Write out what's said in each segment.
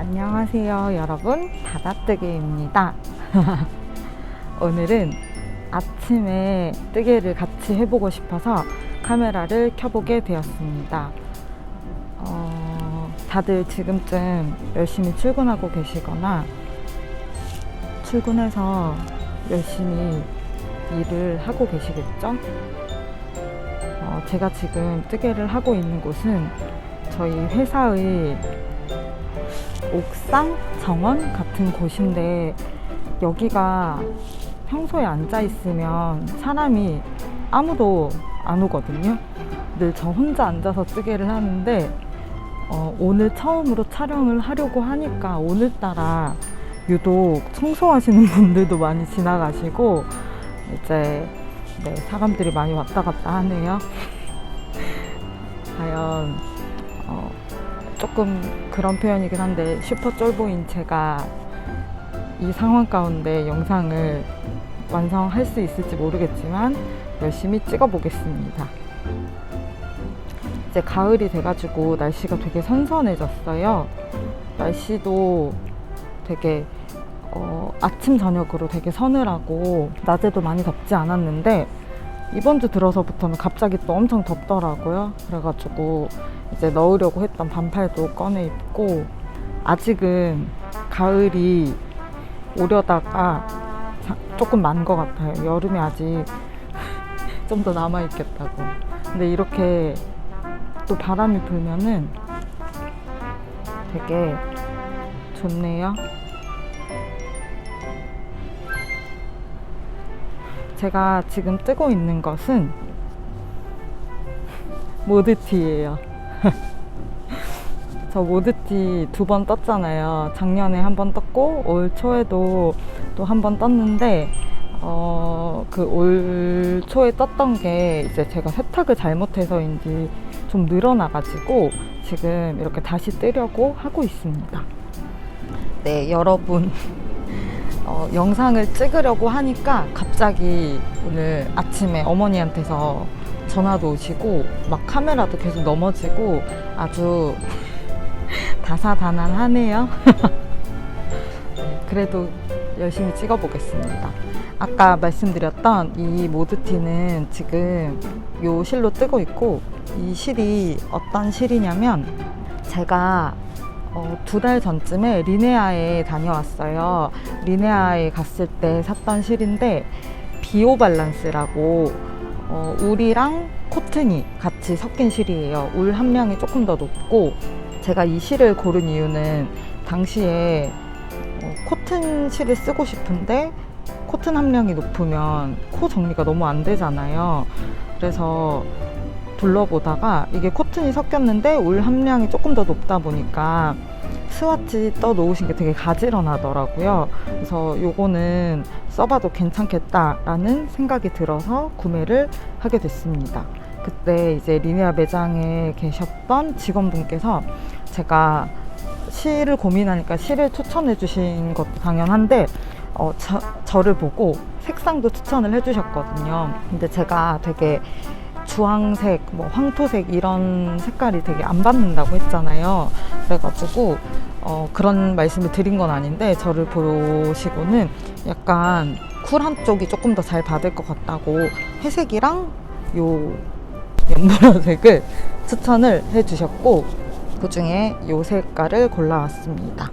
안녕하세요 여러분, 다다뜨개입니다. 오늘은 아침에 뜨개를 같이 해보고 싶어서 카메라를 켜보게 되었습니다. 다들 지금쯤 열심히 출근하고 계시거나 출근해서 열심히 일을 하고 계시겠죠? 제가 지금 뜨개를 하고 있는 곳은 저희 회사의 옥상 정원 같은 곳인데, 여기가 평소에 앉아 있으면 사람이 아무도 안 오거든요. 늘 저 혼자 앉아서 뜨개를 하는데 오늘 처음으로 촬영을 하려고 하니까 오늘따라 유독 청소하시는 분들도 많이 지나가시고 이제 사람들이 많이 왔다 갔다 하네요. 과연 조금 그런 표현이긴 한데 슈퍼 쫄보인 제가 이 상황 가운데 영상을 완성할 수 있을지 모르겠지만 열심히 찍어 보겠습니다. 이제 가을이 돼가지고 날씨가 되게 선선해졌어요. 날씨도 되게 아침 저녁으로 되게 서늘하고 낮에도 많이 덥지 않았는데 이번 주 들어서부터는 갑자기 또 엄청 덥더라고요. 그래가지고 이제 넣으려고 했던 반팔도 꺼내 입고, 아직은 가을이 오려다가 조금 만 것 같아요. 여름이 아직 좀 더 남아있겠다고. 근데 이렇게 또 바람이 불면은 되게 좋네요. 제가 지금 뜨고 있는 것은 모드티예요. 저 모드티 2번 떴잖아요. 작년에 한 번 떴고 올 초에도 또 한 번 떴는데 그 올 초에 떴던 게 이제 제가 세탁을 잘못해서인지 좀 늘어나가지고 지금 이렇게 다시 뜨려고 하고 있습니다. 네, 여러분. 영상을 찍으려고 하니까 갑자기 오늘 아침에 어머니한테서 전화도 오시고 막 카메라도 계속 넘어지고 아주 다사다난하네요. 그래도 열심히 찍어보겠습니다. 아까 말씀드렸던 이 모드티는 지금 요 실로 뜨고 있고, 이 실이 어떤 실이냐면 제가 2달 전쯤에 리네아에 다녀왔어요. 리네아에 갔을 때 샀던 실인데 비오발란스라고 울이랑 코튼이 같이 섞인 실이에요. 울 함량이 조금 더 높고, 제가 이 실을 고른 이유는 당시에 코튼 실을 쓰고 싶은데 코튼 함량이 높으면 코 정리가 너무 안 되잖아요. 그래서 둘러보다가 이게 코튼이 섞였는데 울 함량이 조금 더 높다 보니까 스와치 떠 놓으신 게 되게 가지런하더라고요. 그래서 요거는 써봐도 괜찮겠다라는 생각이 들어서 구매를 하게 됐습니다. 그때 이제 리네아 매장에 계셨던 직원분께서 제가 실을 고민하니까 실을 추천해 주신 것도 당연한데 저를 보고 색상도 추천을 해 주셨거든요. 근데 제가 되게 주황색, 황토색 이런 색깔이 되게 안 받는다고 했잖아요. 그래가지고 그런 말씀을 드린 건 아닌데 저를 보시고는 약간 쿨한 쪽이 조금 더 잘 받을 것 같다고 회색이랑 요 연보라색을 추천을 해주셨고, 그 중에 요 색깔을 골라왔습니다.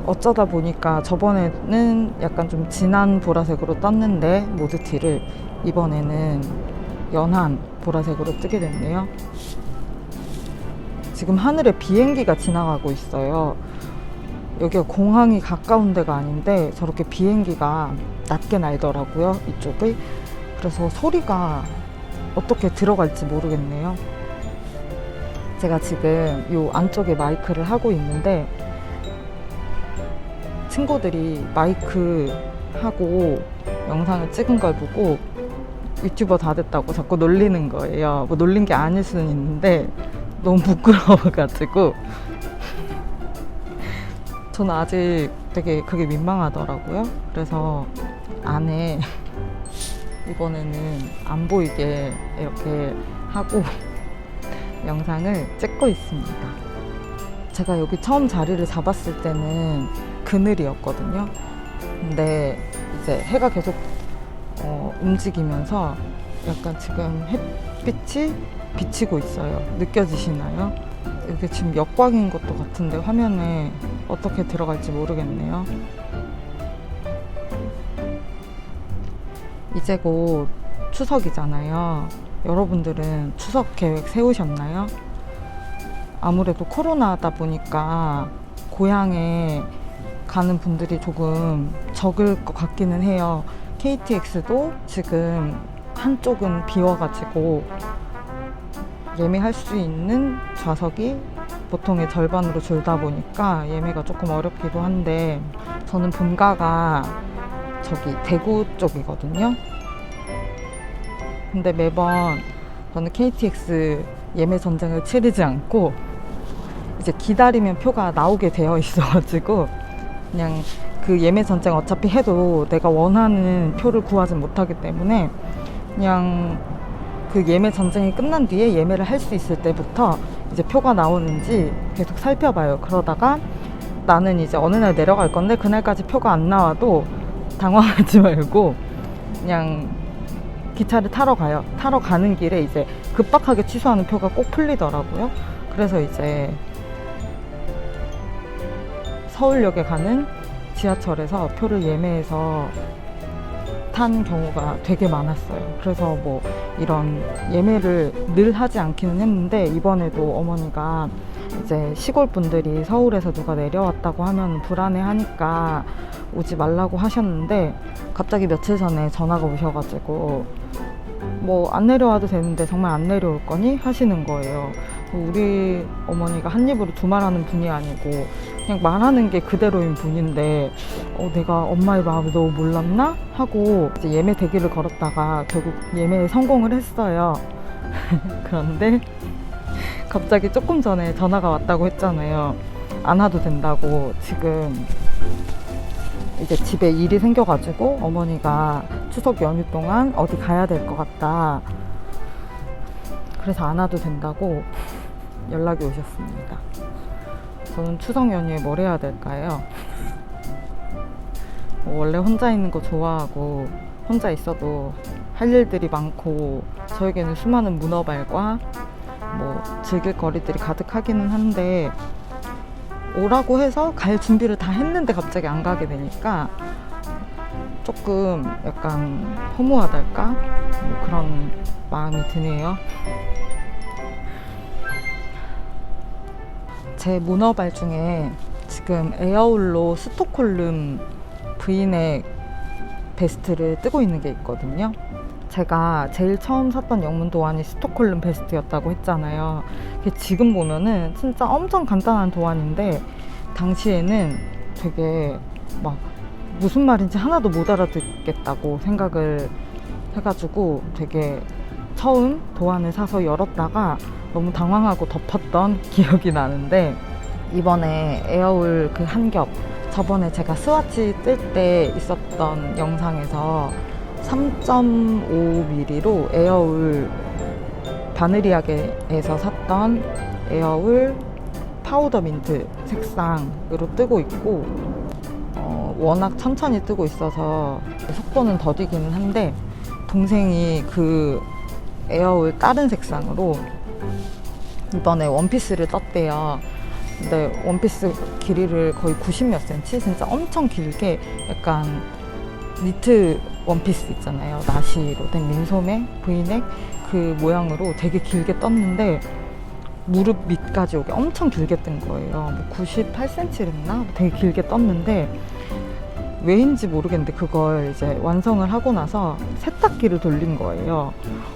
어쩌다 보니까 저번에는 약간 좀 진한 보라색으로 떴는데 모드티를 이번에는 연한 보라색으로 뜨게 됐네요. 지금 하늘에 비행기가 지나가고 있어요. 여기가 공항이 가까운 데가 아닌데 저렇게 비행기가 낮게 날더라고요, 이쪽을. 그래서 소리가 어떻게 들어갈지 모르겠네요. 제가 지금 요 안쪽에 마이크를 하고 있는데 친구들이 마이크 하고 영상을 찍은 걸 보고 유튜버 다 됐다고 자꾸 놀리는 거예요. 놀린 게 아닐 수는 있는데 너무 부끄러워가지고 저는 아직 되게 그게 민망하더라고요. 그래서 안에 이번에는 안 보이게 이렇게 하고 영상을 찍고 있습니다. 제가 여기 처음 자리를 잡았을 때는 그늘이었거든요. 근데 이제 해가 계속 움직이면서 약간 지금 햇빛이 비치고 있어요. 느껴지시나요? 이게 지금 역광인 것도 같은데 화면에 어떻게 들어갈지 모르겠네요. 이제 곧 추석이잖아요. 여러분들은 추석 계획 세우셨나요? 아무래도 코로나다 보니까 고향에 가는 분들이 조금 적을 것 같기는 해요. KTX도 지금 한쪽은 비워가지고 예매할 수 있는 좌석이 보통의 절반으로 줄다 보니까 예매가 조금 어렵기도 한데, 저는 본가가 저기 대구 쪽이거든요. 근데 매번 저는 KTX 예매 전쟁을 치르지 않고 이제 기다리면 표가 나오게 되어 있어가지고 그냥 그 예매 전쟁 어차피 해도 내가 원하는 표를 구하지 못하기 때문에 그냥 그 예매 전쟁이 끝난 뒤에 예매를 할 수 있을 때부터 이제 표가 나오는지 계속 살펴봐요. 그러다가 나는 이제 어느 날 내려갈 건데 그날까지 표가 안 나와도 당황하지 말고 그냥 기차를 타러 가요. 타러 가는 길에 이제 급박하게 취소하는 표가 꼭 풀리더라고요. 그래서 이제 서울역에 가는 지하철에서 표를 예매해서 탄 경우가 되게 많았어요. 그래서 뭐 이런 예매를 늘 하지 않기는 했는데, 이번에도 어머니가 이제 시골 분들이 서울에서 누가 내려왔다고 하면 불안해하니까 오지 말라고 하셨는데, 갑자기 며칠 전에 전화가 오셔가지고 뭐 안 내려와도 되는데 정말 안 내려올 거니? 하시는 거예요. 우리 어머니가 한 입으로 두말하는 분이 아니고 그냥 말하는 게 그대로인 분인데 내가 엄마의 마음을 너무 몰랐나? 하고 이제 예매 대기를 걸었다가 결국 예매에 성공을 했어요. 그런데 갑자기 조금 전에 전화가 왔다고 했잖아요. 안 와도 된다고. 지금 이제 집에 일이 생겨가지고 어머니가 추석 연휴 동안 어디 가야 될 것 같다. 그래서 안 와도 된다고 연락이 오셨습니다. 저는 추석 연휴에 뭘 해야 될까요? 원래 혼자 있는 거 좋아하고 혼자 있어도 할 일들이 많고 저에게는 수많은 문어발과 뭐 즐길 거리들이 가득하기는 한데, 오라고 해서 갈 준비를 다 했는데 갑자기 안 가게 되니까 조금 약간 허무하달까? 뭐 그런 마음이 드네요. 제 문어발 중에 지금 에어울로 스톡홀름 브이넥 베스트를 뜨고 있는 게 있거든요. 제가 제일 처음 샀던 영문 도안이 스톡홀름 베스트였다고 했잖아요. 지금 보면은 진짜 엄청 간단한 도안인데 당시에는 되게 막 무슨 말인지 하나도 못 알아듣겠다고 생각을 해가지고 되게 처음 도안을 사서 열었다가 너무 당황하고 덮었던 기억이 나는데, 이번에 에어울 그 한 겹, 저번에 제가 스와치 뜰 때 있었던 영상에서 3.5mm로 에어울 바느리아게에서 샀던 에어울 파우더 민트 색상으로 뜨고 있고, 워낙 천천히 뜨고 있어서 속도는 더디기는 한데 동생이 그 에어울 다른 색상으로 이번에 원피스를 떴대요. 근데 원피스 길이를 거의 90몇 cm, 진짜 엄청 길게 약간 니트 원피스 있잖아요. 나시로 된 민소매 브이넥 그 모양으로 되게 길게 떴는데 무릎 밑까지 오게 엄청 길게 뜬 거예요. 뭐 98cm랬나? 되게 길게 떴는데 왜인지 모르겠는데 그걸 이제 완성을 하고 나서 세탁기를 돌린 거예요.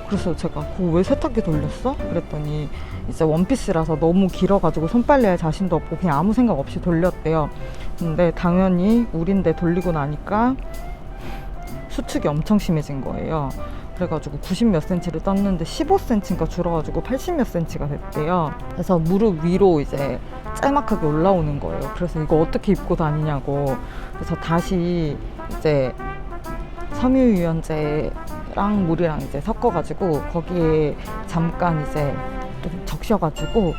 그래서 제가 그거 왜 세탁기 돌렸어? 그랬더니 이제 원피스라서 너무 길어가지고 손빨래할 자신도 없고 그냥 아무 생각 없이 돌렸대요. 근데 당연히 울인데 돌리고 나니까 수축이 엄청 심해진 거예요. 그래가지고 90몇 cm를 떴는데 15cm인가 줄어가지고 80몇 cm가 됐대요. 그래서 무릎 위로 이제 짤막하게 올라오는 거예요. 그래서 이거 어떻게 입고 다니냐고. 그래서 다시 이제 섬유유연제랑 물이랑 이제 섞어가지고 거기에 잠깐 이제 좀 적셔가지고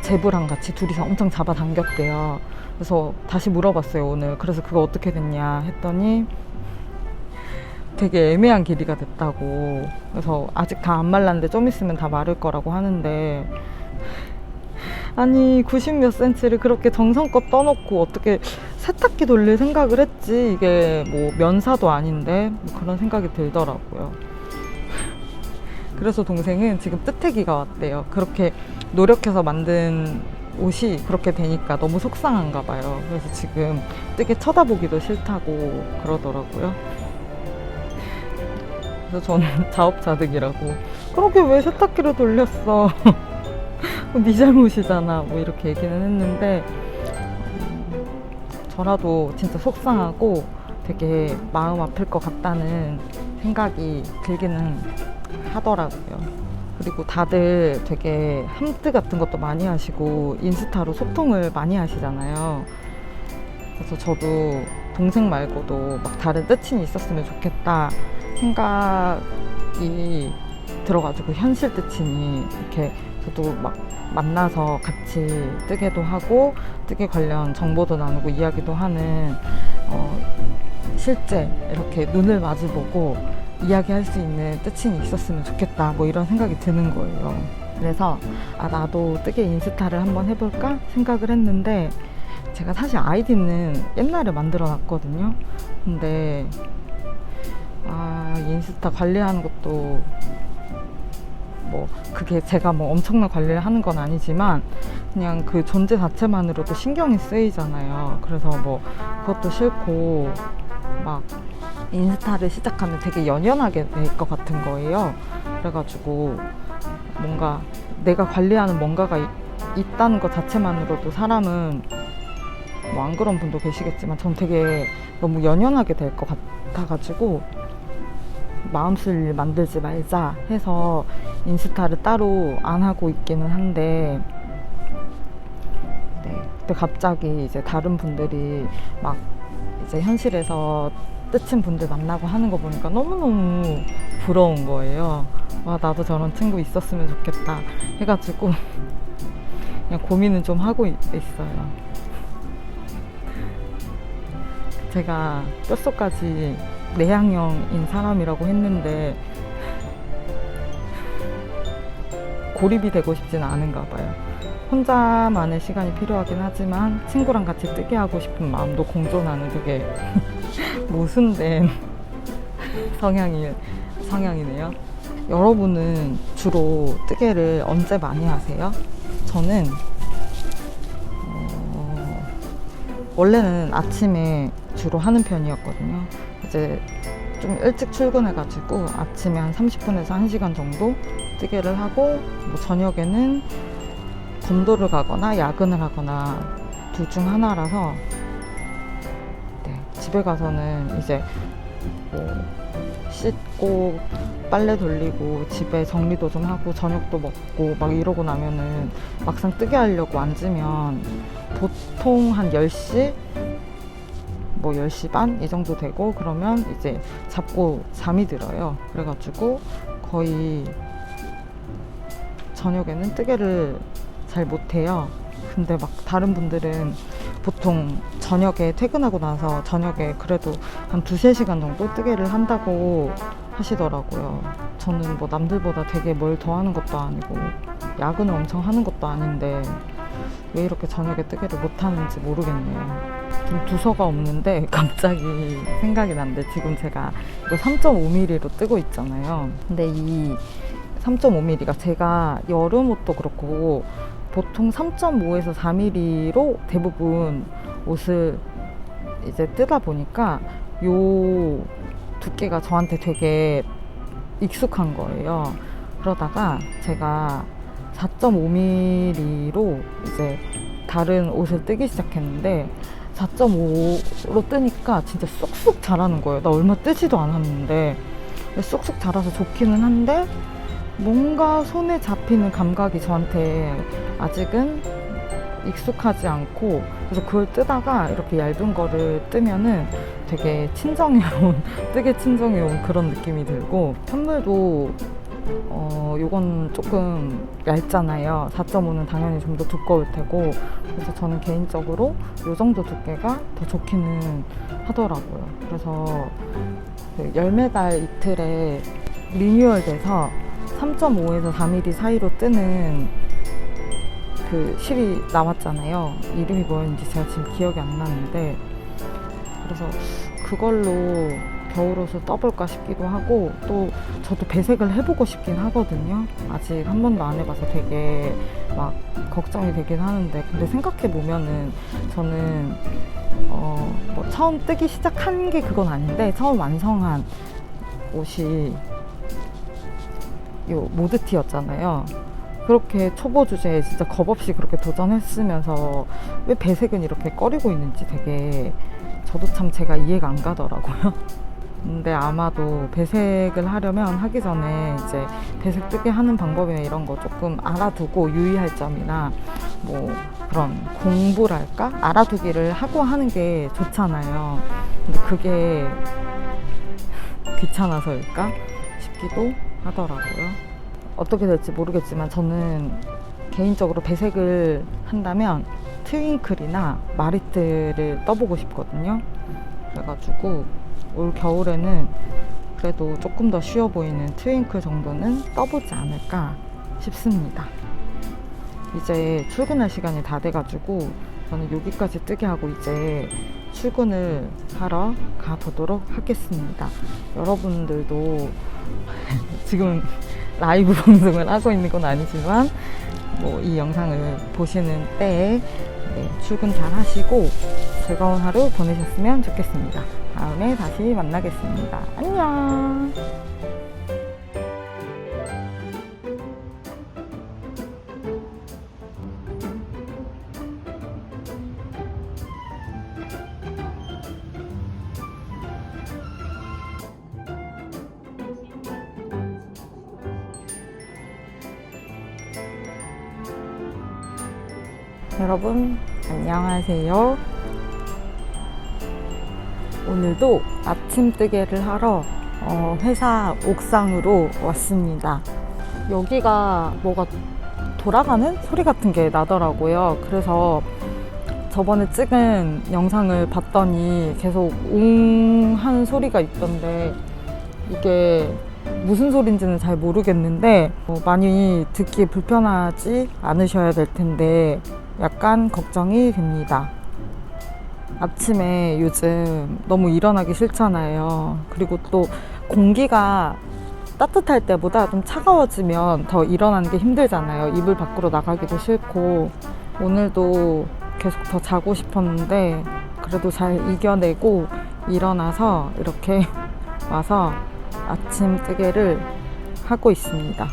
제부랑 같이 둘이서 엄청 잡아당겼대요. 그래서 다시 물어봤어요, 오늘. 그래서 그거 어떻게 됐냐 했더니 되게 애매한 길이가 됐다고. 그래서 아직 다 안 말랐는데 좀 있으면 다 마를 거라고 하는데, 아니 90 몇 센치를 그렇게 정성껏 떠놓고 어떻게 세탁기 돌릴 생각을 했지. 이게 뭐 면사도 아닌데 뭐 그런 생각이 들더라고요. 그래서 동생은 지금 뜨태기가 왔대요. 그렇게 노력해서 만든 옷이 그렇게 되니까 너무 속상한가 봐요. 그래서 지금 뜨개 쳐다보기도 싫다고 그러더라고요. 그래서 저는 자업자득이라고, 그렇게 왜 세탁기를 돌렸어, 네 잘못이잖아, 뭐 이렇게 얘기는 했는데, 저라도 진짜 속상하고 되게 마음 아플 것 같다는 생각이 들기는 하더라고요. 그리고 다들 되게 함뜨 같은 것도 많이 하시고 인스타로 소통을 많이 하시잖아요. 그래서 저도 동생 말고도 막 다른 뜨친이 있었으면 좋겠다 생각이 들어가지고, 현실 뜨친이 이렇게 저도 막 만나서 같이 뜨개도 하고 뜨개 관련 정보도 나누고 이야기도 하는, 실제 이렇게 눈을 마주보고 이야기할 수 있는 뜨친이 있었으면 좋겠다, 뭐 이런 생각이 드는 거예요. 그래서 나도 뜨개 인스타를 한번 해볼까 생각을 했는데, 제가 사실 아이디는 옛날에 만들어 놨거든요. 근데 인스타 관리하는 것도 뭐 그게 제가 뭐 엄청난 관리를 하는 건 아니지만 그냥 그 존재 자체만으로도 신경이 쓰이잖아요. 그래서 뭐 그것도 싫고, 막 인스타를 시작하면 되게 연연하게 될 것 같은 거예요. 그래가지고 뭔가 내가 관리하는 뭔가가 있다는 것 자체만으로도 사람은, 뭐 안 그런 분도 계시겠지만 전 되게 너무 연연하게 될 것 같아가지고 마음 쓸 일 만들지 말자 해서 인스타를 따로 안 하고 있기는 한데, 네, 그때 갑자기 이제 다른 분들이 막 이제 현실에서 뜨친 분들 만나고 하는 거 보니까 너무너무 부러운 거예요. 와, 나도 저런 친구 있었으면 좋겠다 해가지고 그냥 고민은 좀 하고 있어요. 제가 뼛속까지 내향형인 사람이라고 했는데 고립이 되고 싶지는 않은가 봐요. 혼자만의 시간이 필요하긴 하지만 친구랑 같이 뜨게 하고 싶은 마음도 공존하는 되게 모순된 성향이네요. 여러분은 주로 뜨개를 언제 많이 하세요? 저는 원래는 아침에 주로 하는 편이었거든요. 이제 좀 일찍 출근해가지고 아침에 한 30분에서 1시간 정도 뜨개를 하고, 뭐 저녁에는 검도를 가거나 야근을 하거나 둘 중 하나라서, 네, 집에 가서는 이제 뭐 씻고 빨래 돌리고 집에 정리도 좀 하고 저녁도 먹고 막 이러고 나면은 막상 뜨개 하려고 앉으면 보통 한 10시? 뭐 10시 반? 이 정도 되고, 그러면 이제 잡고 잠이 들어요. 그래가지고 거의 저녁에는 뜨개를 잘 못해요. 근데 막 다른 분들은 보통 저녁에 퇴근하고 나서 저녁에 그래도 한 2-3시간 정도 뜨개를 한다고 하시더라고요. 저는 뭐 남들보다 되게 뭘 더 하는 것도 아니고 야근을 엄청 하는 것도 아닌데 왜 이렇게 저녁에 뜨개를 못하는지 모르겠네요. 좀 두서가 없는데 갑자기 생각이 났는데, 지금 제가 이거 3.5mm로 뜨고 있잖아요. 근데 이 3.5mm가 제가 여름 옷도 그렇고 보통 3.5에서 4mm로 대부분 옷을 이제 뜨다 보니까 요 두께가 저한테 되게 익숙한 거예요. 그러다가 제가 4.5mm로 이제 다른 옷을 뜨기 시작했는데 4.5로 뜨니까 진짜 쑥쑥 자라는 거예요. 나 얼마 뜨지도 않았는데 쑥쑥 자라서 좋기는 한데, 뭔가 손에 잡히는 감각이 저한테 아직은 익숙하지 않고, 그래서 그걸 뜨다가 이렇게 얇은 거를 뜨면은 되게 친정해온, 뜨개 친정해온 그런 느낌이 들고, 편물도 요건 조금 얇잖아요. 4.5는 당연히 좀 더 두꺼울 테고, 그래서 저는 개인적으로 요 정도 두께가 더 좋기는 하더라고요. 그래서 그 열매달 이틀에 리뉴얼 돼서 3.5에서 4mm 사이로 뜨는 그 실이 나왔잖아요. 이름이 뭐였는지 제가 지금 기억이 안 나는데, 그래서 그걸로 겨울옷을 떠볼까 싶기도 하고, 또 저도 배색을 해보고 싶긴 하거든요. 아직 한 번도 안 해봐서 되게 막 걱정이 되긴 하는데, 근데 생각해보면은 저는 뭐 처음 뜨기 시작한 게 그건 아닌데, 처음 완성한 옷이 요 모드티였잖아요. 그렇게 초보 주제에 진짜 겁없이 그렇게 도전했으면서 왜 배색은 이렇게 꺼리고 있는지 되게 저도 참 제가 이해가 안 가더라고요. 근데 아마도 배색을 하려면 하기 전에 이제 배색 뜨게 하는 방법이나 이런 거 조금 알아두고 유의할 점이나 뭐 그런 공부랄까? 알아두기를 하고 하는 게 좋잖아요. 근데 그게 귀찮아서일까 싶기도 하더라고요. 어떻게 될지 모르겠지만 저는 개인적으로 배색을 한다면 트윙클이나 마리트를 떠보고 싶거든요. 그래가지고 올 겨울에는 그래도 조금 더 쉬워 보이는 트윙클 정도는 떠보지 않을까 싶습니다. 이제 출근할 시간이 다 돼가지고 저는 여기까지 뜨게 하고 이제 출근을 하러 가보도록 하겠습니다. 여러분들도 지금 라이브 방송을 하고 있는 건 아니지만 뭐 이 영상을 보시는 때에 출근 잘 하시고 즐거운 하루 보내셨으면 좋겠습니다. 다음에 다시 만나겠습니다. 안녕. 여러분 안녕하세요. 오늘도 아침 뜨개를 하러 회사 옥상으로 왔습니다. 여기가 뭐가 돌아가는 소리 같은 게 나더라고요. 그래서 저번에 찍은 영상을 봤더니 계속 웅 하는 소리가 있던데 이게 무슨 소리인지는 잘 모르겠는데 많이 듣기 불편하지 않으셔야 될 텐데 약간 걱정이 됩니다. 아침에 요즘 너무 일어나기 싫잖아요. 그리고 또 공기가 따뜻할 때보다 좀 차가워지면 더 일어나는 게 힘들잖아요. 이불 밖으로 나가기도 싫고. 오늘도 계속 더 자고 싶었는데 그래도 잘 이겨내고 일어나서 이렇게 와서 아침 뜨개를 하고 있습니다.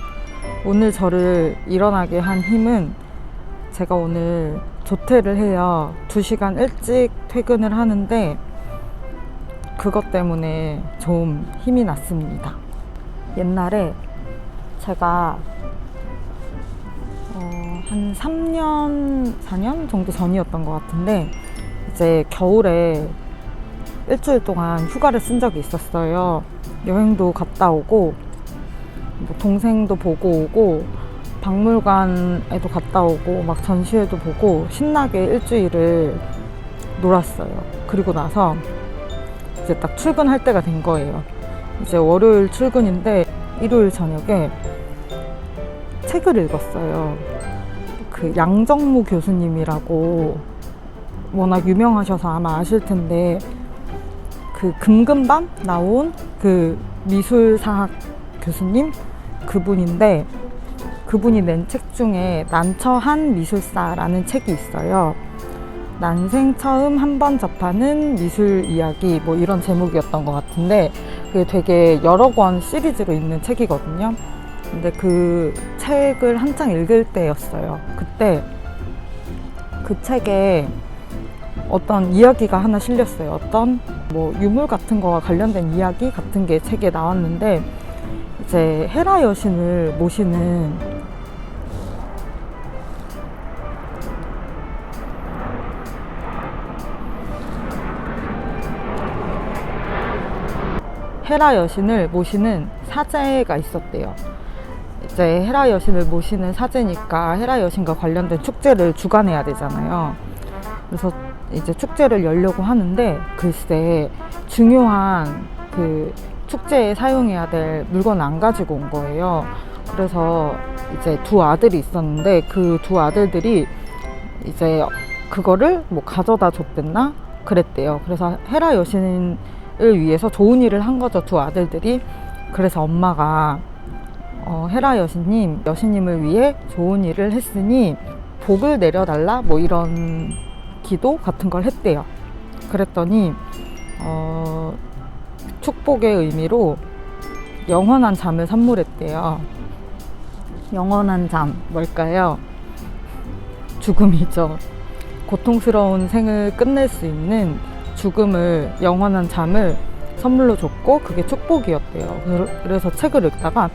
오늘 저를 일어나게 한 힘은 제가 오늘 조퇴를 해요. 2시간 일찍 퇴근을 하는데 그것 때문에 좀 힘이 났습니다. 옛날에 제가 한 3년, 4년 정도 전이었던 것 같은데 이제 겨울에 일주일 동안 휴가를 쓴 적이 있었어요. 여행도 갔다 오고 뭐 동생도 보고 오고 박물관에도 갔다 오고 막 전시회도 보고 신나게 일주일을 놀았어요. 그리고 나서 이제 딱 출근할 때가 된 거예요. 이제 월요일 출근인데 일요일 저녁에 책을 읽었어요. 그 양정무 교수님이라고 워낙 유명하셔서 아마 아실 텐데 그 금금밤 나온 그 미술사학 교수님 그분인데 그분이 낸 책 중에 난처한 미술사라는 책이 있어요. 난생 처음 한 번 접하는 미술 이야기 뭐 이런 제목이었던 것 같은데 그게 되게 여러 권 시리즈로 있는 책이거든요. 근데 그 책을 한창 읽을 때였어요. 그때 그 책에 어떤 이야기가 하나 실렸어요. 어떤 뭐 유물 같은 거와 관련된 이야기 같은 게 책에 나왔는데 이제 헤라 여신을 모시는 헤라 여신을 모시는 사제가 있었대요. 이제 헤라 여신을 모시는 사제니까 헤라 여신과 관련된 축제를 주관해야 되잖아요. 그래서 이제 축제를 열려고 하는데 글쎄 중요한 그 축제에 사용해야 될 물건을 안 가지고 온 거예요. 그래서 이제 두 아들이 있었는데 그 두 아들들이 이제 그거를 뭐 가져다 줬댔나 그랬대요. 그래서 헤라 여신을 위해서 좋은 일을 한 거죠, 두 아들들이. 그래서 엄마가 헤라 여신님을 위해 좋은 일을 했으니 복을 내려달라 뭐 이런 기도 같은 걸 했대요. 그랬더니 축복의 의미로 영원한 잠을 선물했대요. 영원한 잠 뭘까요? 죽음이죠. 고통스러운 생을 끝낼 수 있는 죽음을, 영원한 잠을 선물로 줬고 그게 축복이었대요. 그래서 책을 읽다가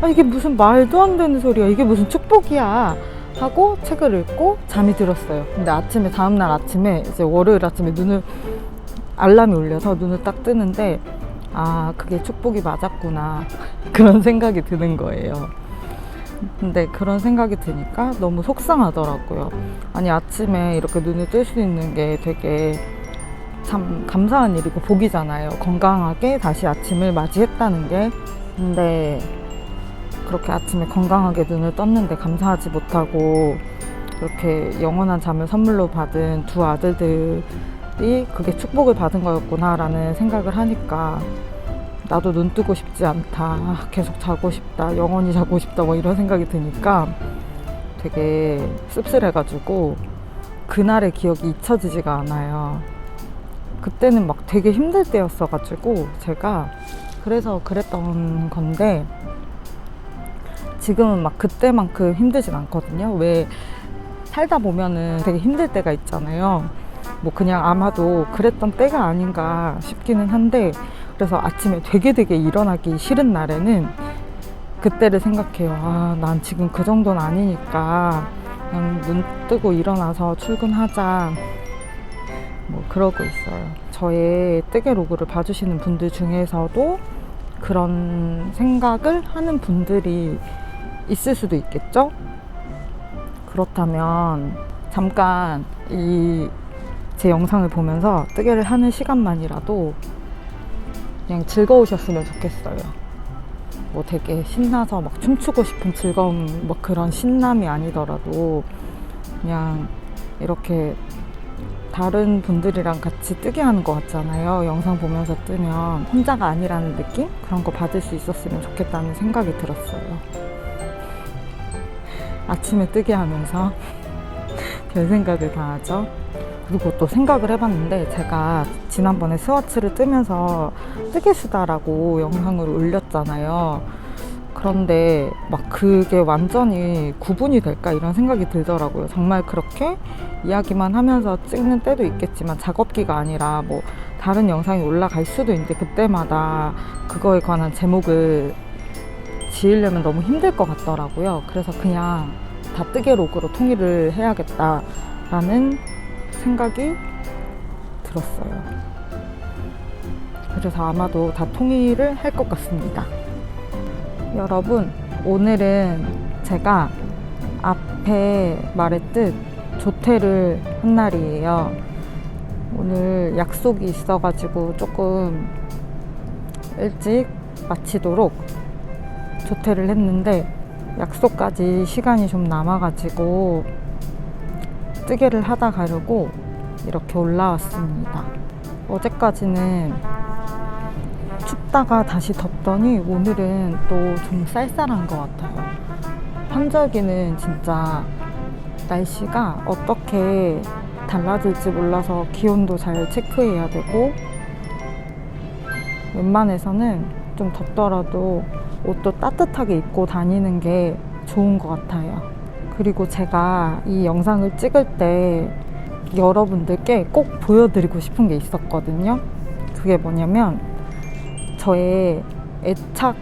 이게 무슨 말도 안 되는 소리야, 이게 무슨 축복이야 하고 책을 읽고 잠이 들었어요. 근데 다음날 아침에 이제 월요일 아침에 알람이 울려서 눈을 딱 뜨는데 그게 축복이 맞았구나 그런 생각이 드는 거예요. 근데 그런 생각이 드니까 너무 속상하더라고요. 아니 아침에 이렇게 눈을 뜰 수 있는 게 되게 참 감사한 일이고 복이잖아요. 건강하게 다시 아침을 맞이했다는 게. 근데 그렇게 아침에 건강하게 눈을 떴는데 감사하지 못하고 이렇게 영원한 잠을 선물로 받은 두 아들들이 그게 축복을 받은 거였구나 라는 생각을 하니까 나도 눈 뜨고 싶지 않다, 계속 자고 싶다, 영원히 자고 싶다 뭐 이런 생각이 드니까 되게 씁쓸해가지고 그날의 기억이 잊혀지지가 않아요. 그때는 막 되게 힘들 때였어가지고 제가 그래서 그랬던 건데 지금은 막 그때만큼 힘들진 않거든요. 왜 살다 보면은 되게 힘들 때가 있잖아요. 뭐 그냥 아마도 그랬던 때가 아닌가 싶기는 한데, 그래서 아침에 되게 일어나기 싫은 날에는 그때를 생각해요. 난 지금 그 정도는 아니니까 그냥 눈 뜨고 일어나서 출근하자 뭐 그러고 있어요. 저의 뜨개 로그를 봐주시는 분들 중에서도 그런 생각을 하는 분들이 있을 수도 있겠죠? 그렇다면 잠깐 제 영상을 보면서 뜨개를 하는 시간만이라도 그냥 즐거우셨으면 좋겠어요. 뭐 되게 신나서 막 춤추고 싶은 즐거움, 뭐 그런 신남이 아니더라도 그냥 이렇게 다른 분들이랑 같이 뜨게 하는 것 같잖아요. 영상 보면서 뜨면 혼자가 아니라는 느낌? 그런 거 받을 수 있었으면 좋겠다는 생각이 들었어요. 아침에 뜨게 하면서 별 생각을 다 하죠. 그리고 또 생각을 해봤는데 제가 지난번에 스와치를 뜨면서 뜨개수다라고 영상을 올렸잖아요. 그런데 막 그게 완전히 구분이 될까 이런 생각이 들더라고요. 정말 그렇게 이야기만 하면서 찍는 때도 있겠지만 작업기가 아니라 뭐 다른 영상이 올라갈 수도 있는데 그때마다 그거에 관한 제목을 지으려면 너무 힘들 것 같더라고요. 그래서 그냥 다 뜨개 로그로 통일을 해야겠다라는 생각이 들었어요. 그래서 아마도 다 통일을 할 것 같습니다. 여러분, 오늘은 제가 앞에 말했듯 조퇴를 한 날이에요. 오늘 약속이 있어가지고 조금 일찍 마치도록 조퇴를 했는데 약속까지 시간이 좀 남아가지고 뜨개를 하다 가려고 이렇게 올라왔습니다. 어제까지는 춥다가 다시 덥더니 오늘은 또 좀 쌀쌀한 것 같아요. 환절기는 진짜 날씨가 어떻게 달라질지 몰라서 기온도 잘 체크해야 되고 웬만해서는 좀 덥더라도 옷도 따뜻하게 입고 다니는 게 좋은 것 같아요. 그리고 제가 이 영상을 찍을 때 여러분들께 꼭 보여드리고 싶은 게 있었거든요. 그게 뭐냐면 저의 애착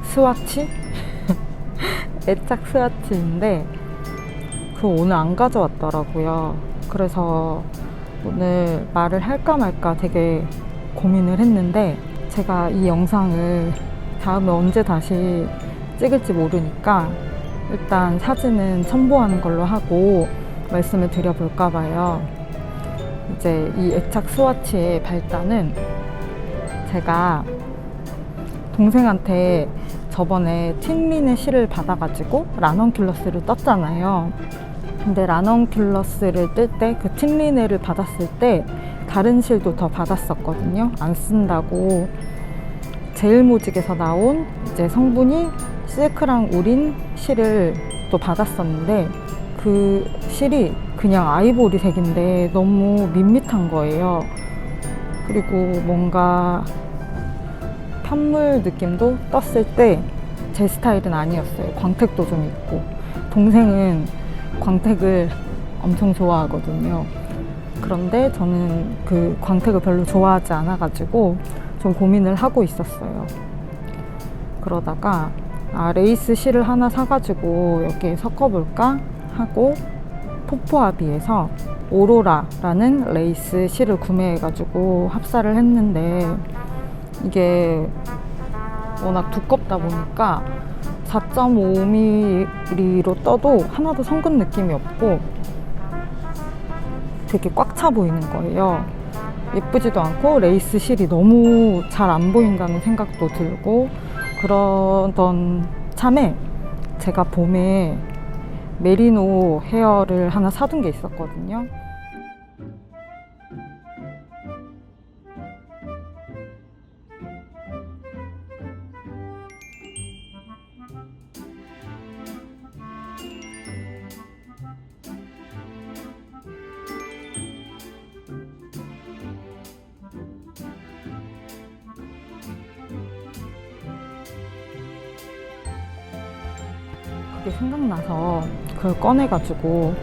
스와치? 애착 스와치인데 그거 오늘 안 가져왔더라고요. 그래서 오늘 말을 할까 말까 되게 고민을 했는데 제가 이 영상을 다음에 언제 다시 찍을지 모르니까 일단 사진은 첨부하는 걸로 하고 말씀을 드려볼까 봐요. 이제 이 애착 스와치의 발단은 제가 동생한테 저번에 틴린의 실을 받아가지고 라넌큘러스를 떴잖아요. 근데 라넌큘러스를 뜰 때 그 틴린을 받았을 때 다른 실도 더 받았었거든요. 안 쓴다고. 제일모직에서 나온 이제 성분이 실크랑 우린 실을 또 받았었는데 그 실이 그냥 아이보리색인데 너무 밋밋한 거예요. 그리고 뭔가 편물 느낌도 떴을 때 제 스타일은 아니었어요. 광택도 좀 있고. 동생은 광택을 엄청 좋아하거든요. 그런데 저는 그 광택을 별로 좋아하지 않아가지고 좀 고민을 하고 있었어요. 그러다가 레이스 실을 하나 사가지고 여기에 섞어볼까 하고 포포아비에서 오로라라는 레이스 실을 구매해가지고 합사를 했는데 이게 워낙 두껍다 보니까 4.5mm로 떠도 하나도 성근 느낌이 없고 되게 꽉 차 보이는 거예요. 예쁘지도 않고 레이스 실이 너무 잘 안 보인다는 생각도 들고 그러던 참에 제가 봄에 메리노 헤어를 하나 사둔 게 있었거든요. 그게 생각나서 그걸 꺼내가지고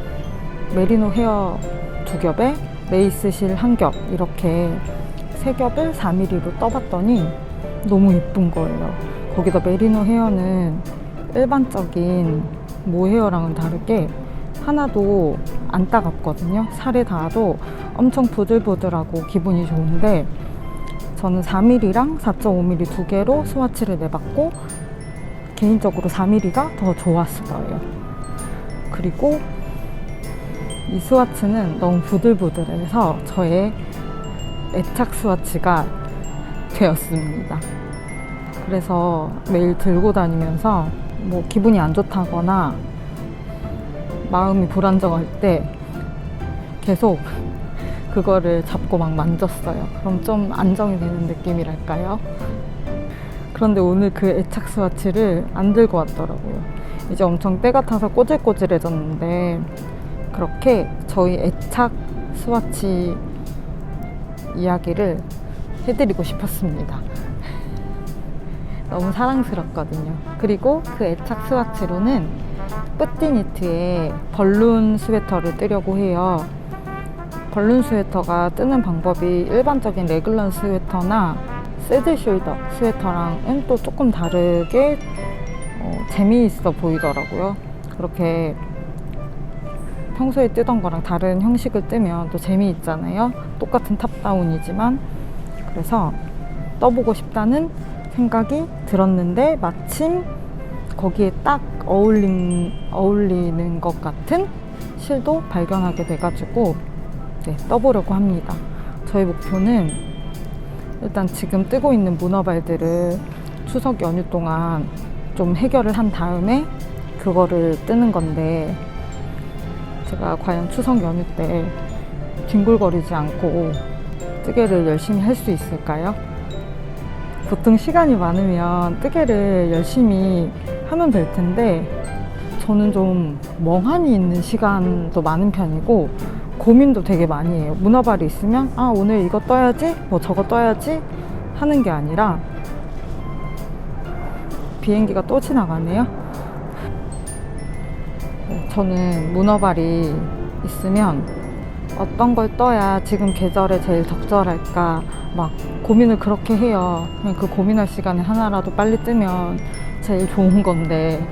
메리노 헤어 2겹에 레이스 실 1겹 이렇게 3겹을 4mm로 떠봤더니 너무 예쁜 거예요. 거기다 메리노 헤어는 일반적인 모 헤어랑은 다르게 하나도 안 따갑거든요. 살에 닿아도 엄청 부들부들하고 기분이 좋은데 저는 4mm랑 4.5mm 2개로 스와치를 내봤고 개인적으로 4mm가 더 좋았어요. 그리고 이 스와치는 너무 부들부들해서 저의 애착 스와치가 되었습니다. 그래서 매일 들고 다니면서 뭐 기분이 안 좋다거나 마음이 불안정할 때 계속 그거를 잡고 막 만졌어요. 그럼 좀 안정이 되는 느낌이랄까요? 그런데 오늘 그 애착 스와치를 안 들고 왔더라고요. 이제 엄청 때가 타서 꼬질꼬질해졌는데 그렇게 저희 애착 스와치 이야기를 해드리고 싶었습니다. 너무 사랑스럽거든요. 그리고 그 애착 스와치로는 뿌띠니트에 벌룬 스웨터를 뜨려고 해요. 벌룬 스웨터가 뜨는 방법이 일반적인 레귤런 스웨터나 새드 숄더 스웨터랑은 또 조금 다르게 재미있어 보이더라고요. 그렇게 평소에 뜨던 거랑 다른 형식을 뜨면 또 재미있잖아요. 똑같은 탑다운이지만. 그래서 떠보고 싶다는 생각이 들었는데 마침 거기에 딱 어울리는 것 같은 실도 발견하게 돼가지고 떠보려고 합니다. 저희 목표는 일단 지금 뜨고 있는 문어발들을 추석 연휴 동안 좀 해결을 한 다음에 그거를 뜨는 건데 제가 과연 추석 연휴 때 뒹굴거리지 않고 뜨개를 열심히 할 수 있을까요? 보통 시간이 많으면 뜨개를 열심히 하면 될 텐데 저는 좀 멍하니 있는 시간도 많은 편이고 고민도 되게 많이 해요. 문어발이 있으면 오늘 이거 떠야지 뭐 저거 떠야지 하는 게 아니라 비행기가 또 지나가네요. 저는 문어발이 있으면 어떤 걸 떠야 지금 계절에 제일 적절할까 막 고민을 그렇게 해요. 그냥 그 고민할 시간에 하나라도 빨리 뜨면 제일 좋은 건데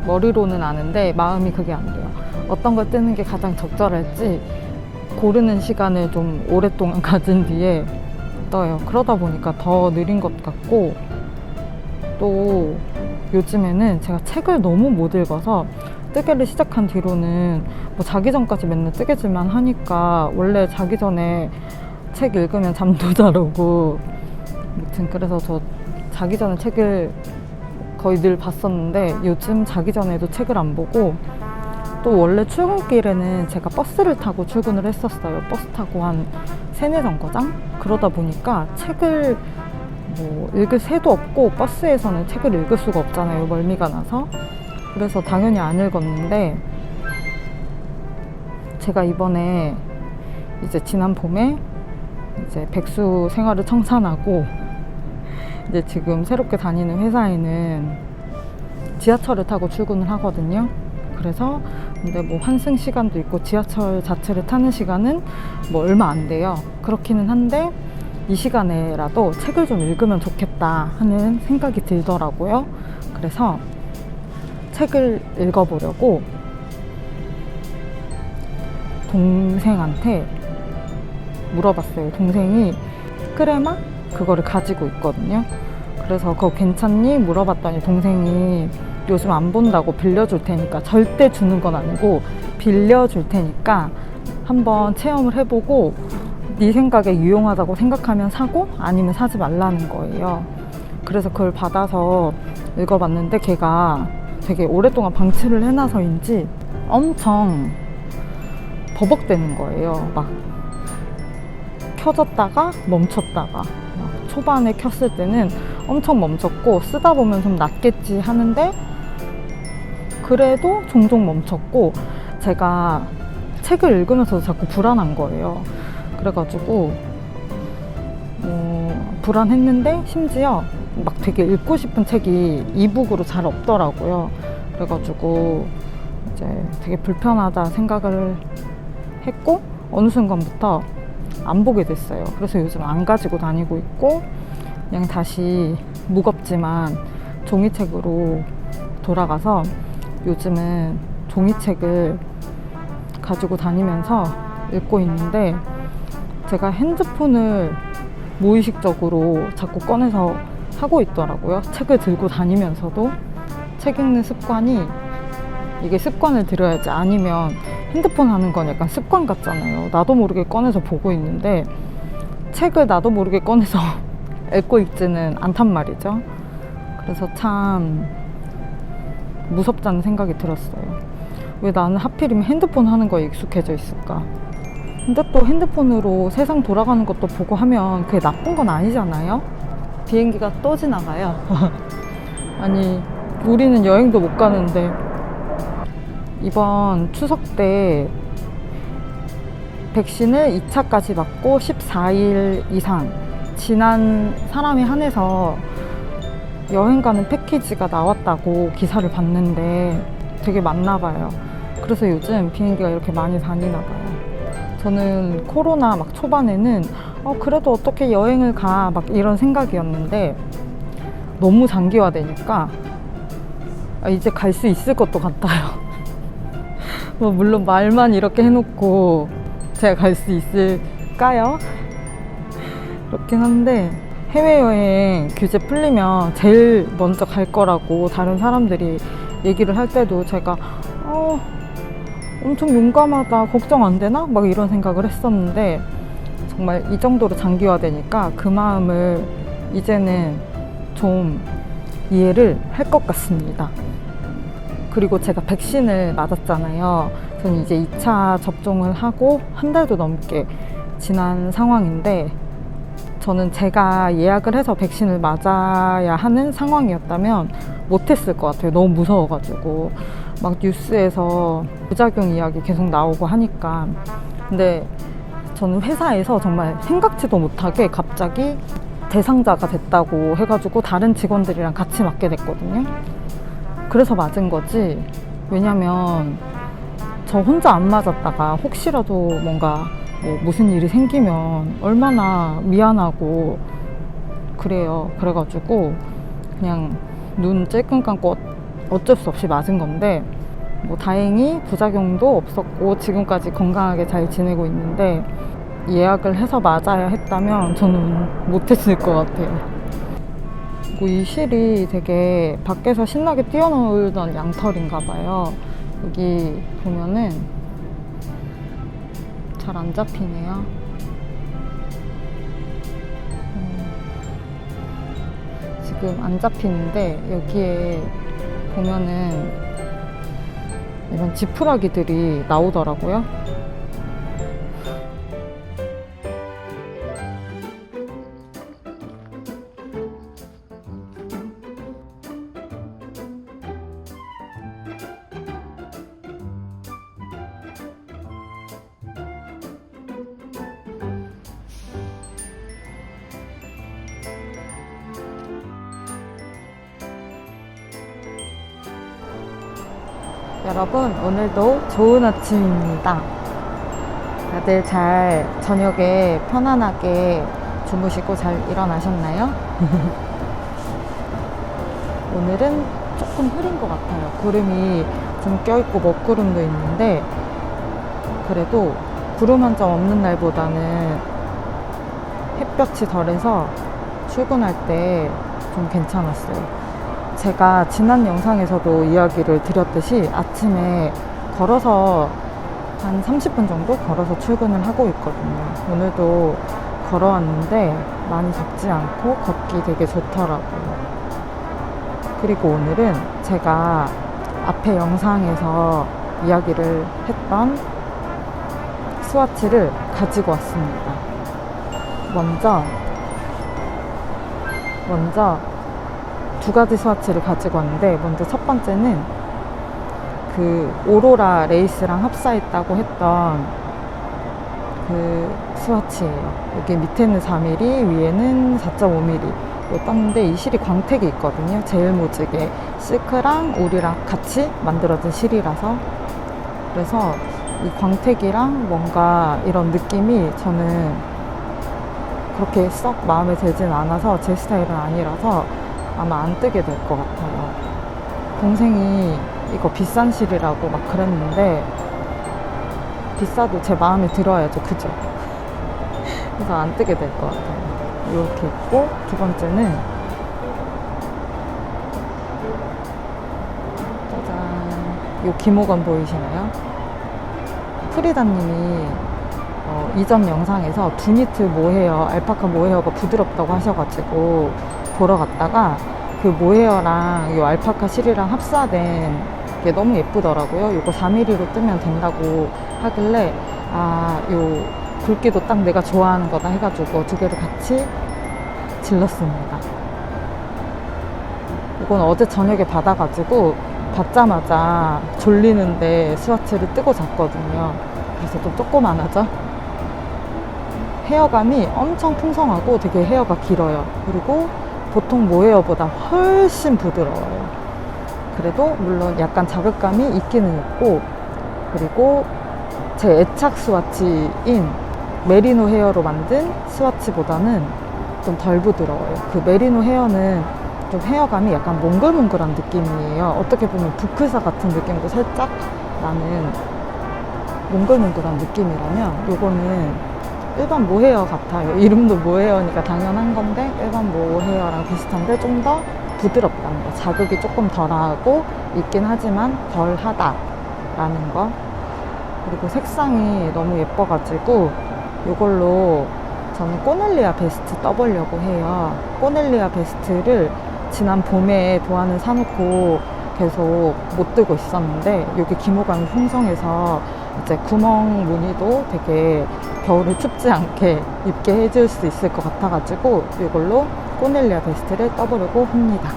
머리로는 아는데 마음이 그게 안 돼요. 어떤 걸 뜨는 게 가장 적절할지 고르는 시간을 좀 오랫동안 가진 뒤에 떠요. 그러다 보니까 더 느린 것 같고 또 요즘에는 제가 책을 너무 못 읽어서 뜨개를 시작한 뒤로는 뭐 자기 전까지 맨날 뜨개질만 하니까 원래 자기 전에 책 읽으면 잠도 잘 오고 아무튼 그래서 저 자기 전에 책을 거의 늘 봤었는데 요즘 자기 전에도 책을 안 보고 또 원래 출근길에는 제가 버스를 타고 출근을 했었어요. 버스 타고 한 3-4정거장? 그러다 보니까 책을 뭐 읽을 새도 없고 버스에서는 책을 읽을 수가 없잖아요. 멀미가 나서. 그래서 당연히 안 읽었는데 제가 이번에 이제 지난 봄에 이제 백수 생활을 청산하고 이제 지금 새롭게 다니는 회사에는 지하철을 타고 출근을 하거든요. 그래서 근데 뭐 환승 시간도 있고 지하철 자체를 타는 시간은 뭐 얼마 안 돼요. 그렇기는 한데 이 시간에라도 책을 좀 읽으면 좋겠다 하는 생각이 들더라고요. 그래서 책을 읽어보려고 동생한테 물어봤어요. 동생이 크레마? 그거를 가지고 있거든요. 그래서 그거 괜찮니? 물어봤더니 동생이 요즘 안 본다고 빌려줄 테니까, 절대 주는 건 아니고 빌려줄 테니까 한번 체험을 해보고 네 생각에 유용하다고 생각하면 사고 아니면 사지 말라는 거예요. 그래서 그걸 받아서 읽어봤는데 걔가 되게 오랫동안 방치를 해놔서인지 엄청 버벅대는 거예요. 막 켜졌다가 멈췄다가, 막 초반에 켰을 때는 엄청 멈췄고 쓰다 보면 좀 낫겠지 하는데 그래도 종종 멈췄고, 제가 책을 읽으면서도 자꾸 불안한 거예요. 그래가지고 불안했는데 심지어 막 되게 읽고 싶은 책이 이북으로 잘 없더라고요. 그래가지고 이제 되게 불편하다 생각을 했고 어느 순간부터 안 보게 됐어요. 그래서 요즘 안 가지고 다니고 있고 그냥 다시 무겁지만 종이책으로 돌아가서 요즘은 종이책을 가지고 다니면서 읽고 있는데, 제가 핸드폰을 무의식적으로 자꾸 꺼내서 하고 있더라고요. 책을 들고 다니면서도. 책 읽는 습관이, 이게 습관을 들여야지, 아니면 핸드폰 하는 건 약간 습관 같잖아요. 나도 모르게 꺼내서 보고 있는데 책을 나도 모르게 꺼내서 읽고 있지는 않단 말이죠. 그래서 참 무섭다는 생각이 들었어요. 왜 나는 하필이면 핸드폰 하는 거에 익숙해져 있을까? 근데 또 핸드폰으로 세상 돌아가는 것도 보고 하면 그게 나쁜 건 아니잖아요? 비행기가 또 지나가요. 아니, 우리는 여행도 못 가는데 이번 추석 때 백신을 2차까지 맞고 14일 이상 지난 사람에 한해서 여행 가는 패키지가 나왔다고 기사를 봤는데 되게 많나 봐요. 그래서 요즘 비행기가 이렇게 많이 다니나 봐요. 저는 코로나 막 초반에는 그래도 어떻게 여행을 가 막 이런 생각이었는데 너무 장기화되니까 이제 갈 수 있을 것도 같아요. 뭐 물론 말만 이렇게 해놓고 제가 갈 수 있을까요? 그렇긴 한데 해외여행 규제 풀리면 제일 먼저 갈 거라고 다른 사람들이 얘기를 할 때도 제가 엄청 용감하다, 걱정 안 되나? 막 이런 생각을 했었는데 정말 이 정도로 장기화되니까 그 마음을 이제는 좀 이해를 할 것 같습니다. 그리고 제가 백신을 맞았잖아요. 저는 이제 2차 접종을 하고 한 달도 넘게 지난 상황인데, 저는 제가 예약을 해서 백신을 맞아야 하는 상황이었다면 못했을 것 같아요. 너무 무서워가지고. 막 뉴스에서 부작용 이야기 계속 나오고 하니까. 근데 저는 회사에서 정말 생각지도 못하게 갑자기 대상자가 됐다고 해가지고 다른 직원들이랑 같이 맞게 됐거든요. 그래서 맞은 거지. 왜냐면 저 혼자 안 맞았다가 혹시라도 뭔가 뭐 무슨 일이 생기면 얼마나 미안하고 그래요. 그래가지고 그냥 눈 찔끔 감고 어쩔 수 없이 맞은 건데, 뭐 다행히 부작용도 없었고 지금까지 건강하게 잘 지내고 있는데, 예약을 해서 맞아야 했다면 저는 못했을 것 같아요. 그리고 이 실이 되게 밖에서 신나게 뛰어놀던 양털인가 봐요. 여기 보면은 잘 안 잡히네요. 지금 안 잡히는데 여기에 보면은 이런 지푸라기들이 나오더라고요. 여러분, 오늘도 좋은 아침입니다. 다들 잘 저녁에 편안하게 주무시고 잘 일어나셨나요? 오늘은 조금 흐린 것 같아요. 구름이 좀 껴있고 먹구름도 있는데 그래도 구름 한 점 없는 날보다는 햇볕이 덜해서 출근할 때 좀 괜찮았어요. 제가 지난 영상에서도 이야기를 드렸듯이 아침에 걸어서 한 30분 정도 걸어서 출근을 하고 있거든요. 오늘도 걸어왔는데 많이 덥지 않고 걷기 되게 좋더라고요. 그리고 오늘은 제가 앞에 영상에서 이야기를 했던 스와치를 가지고 왔습니다. 먼저 두 가지 스와치를 가지고 왔는데, 먼저 첫 번째는 그 오로라 레이스랑 합사했다고 했던 그 스와치예요. 여기 밑에는 4mm, 위에는 4.5mm 떴는데 이 실이 광택이 있거든요. 제일모직의 실크랑 울이랑 같이 만들어진 실이라서. 그래서 이 광택이랑 뭔가 이런 느낌이 저는 그렇게 썩 마음에 들진 않아서 제 스타일은 아니라서 아마 안 뜨게 될 것 같아요. 동생이 이거 비싼 실이라고 막 그랬는데 비싸도 제 마음에 들어야죠, 그죠? 그래서 안 뜨게 될 것 같아요. 이렇게 있고, 두 번째는 짜잔, 요 기모건 보이시나요? 프리다님이 이전 영상에서 두니트 모헤어, 알파카 모헤어가 부드럽다고 하셔가지고 보러 갔다가 그 모헤어랑 이 알파카 실이랑 합사된 게 너무 예쁘더라고요. 이거 4mm로 뜨면 된다고 하길래 요 굵기도 딱 내가 좋아하는 거다 해가지고 두 개를 같이 질렀습니다. 이건 어제 저녁에 받아가지고 받자마자 졸리는데 스와치를 뜨고 잤거든요. 그래서 좀 조그만하죠? 헤어감이 엄청 풍성하고 되게 헤어가 길어요. 그리고 보통 모헤어보다 훨씬 부드러워요. 그래도 물론 약간 자극감이 있기는 있고, 그리고 제 애착 스와치인 메리노 헤어로 만든 스와치보다는 좀 덜 부드러워요. 그 메리노 헤어는 좀 헤어감이 약간 몽글몽글한 느낌이에요. 어떻게 보면 부크사 같은 느낌도 살짝 나는 몽글몽글한 느낌이라면 요거는 일반 모헤어 같아요. 이름도 모헤어니까 당연한 건데 일반 모헤어랑 비슷한데 좀 더 부드럽다는 거, 자극이 조금 덜하고 있긴 하지만 덜하다라는 거. 그리고 색상이 너무 예뻐가지고 이걸로 저는 꼬넬리아 베스트 떠보려고 해요. 꼬넬리아 베스트를 지난 봄에 도안을 사놓고 계속 못 뜨고 있었는데 여기 기모감이 풍성해서 이제 구멍 무늬도 되게 겨울에 춥지 않게 입게 해줄 수 있을 것 같아가지고 이걸로 꼬넬리아 베스트를 떠보려고 합니다.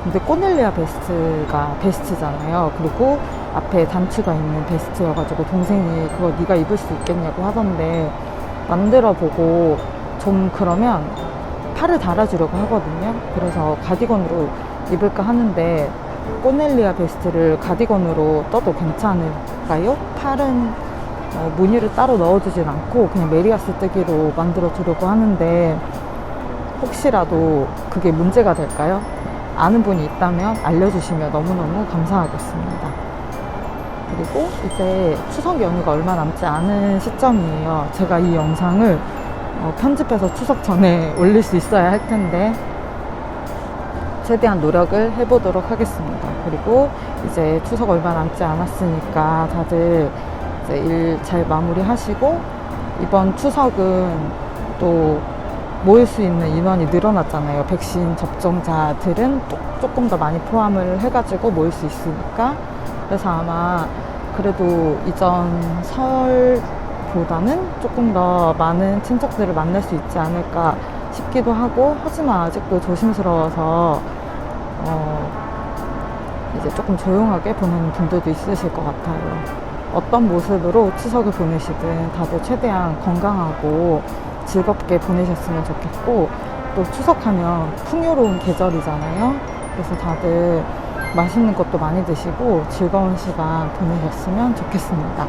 근데 꼬넬리아 베스트가 베스트잖아요. 그리고 앞에 단추가 있는 베스트여가지고 동생이 그거 네가 입을 수 있겠냐고 하던데 만들어보고 좀 그러면 팔을 달아주려고 하거든요. 그래서 가디건으로 입을까 하는데 꼬넬리아 베스트를 가디건으로 떠도 괜찮을까요? 팔은 무늬를 따로 넣어주진 않고 그냥 메리아스 뜨기로 만들어 주려고 하는데 혹시라도 그게 문제가 될까요? 아는 분이 있다면 알려주시면 너무너무 감사하겠습니다. 그리고 이제 추석 연휴가 얼마 남지 않은 시점이에요. 제가 이 영상을 편집해서 추석 전에 올릴 수 있어야 할 텐데 최대한 노력을 해보도록 하겠습니다. 그리고 이제 추석 얼마 남지 않았으니까 다들 이제 일 잘 마무리하시고, 이번 추석은 또 모일 수 있는 인원이 늘어났잖아요. 백신 접종자들은 조금 더 많이 포함을 해가지고 모일 수 있으니까. 그래서 아마 그래도 이전 설보다는 조금 더 많은 친척들을 만날 수 있지 않을까 싶기도 하고, 하지만 아직도 조심스러워서 이제 조금 조용하게 보내는 분들도 있으실 것 같아요. 어떤 모습으로 추석을 보내시든 다들 최대한 건강하고 즐겁게 보내셨으면 좋겠고, 또 추석하면 풍요로운 계절이잖아요. 그래서 다들 맛있는 것도 많이 드시고 즐거운 시간 보내셨으면 좋겠습니다.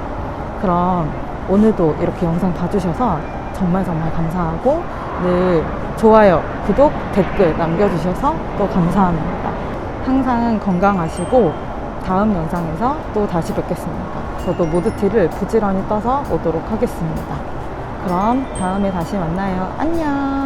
그럼 오늘도 이렇게 영상 봐주셔서 정말 감사하고, 늘 좋아요, 구독, 댓글 남겨주셔서 또 감사합니다. 항상 건강하시고 다음 영상에서 또 다시 뵙겠습니다. 저도 모드티를 부지런히 떠서 오도록 하겠습니다. 그럼 다음에 다시 만나요. 안녕.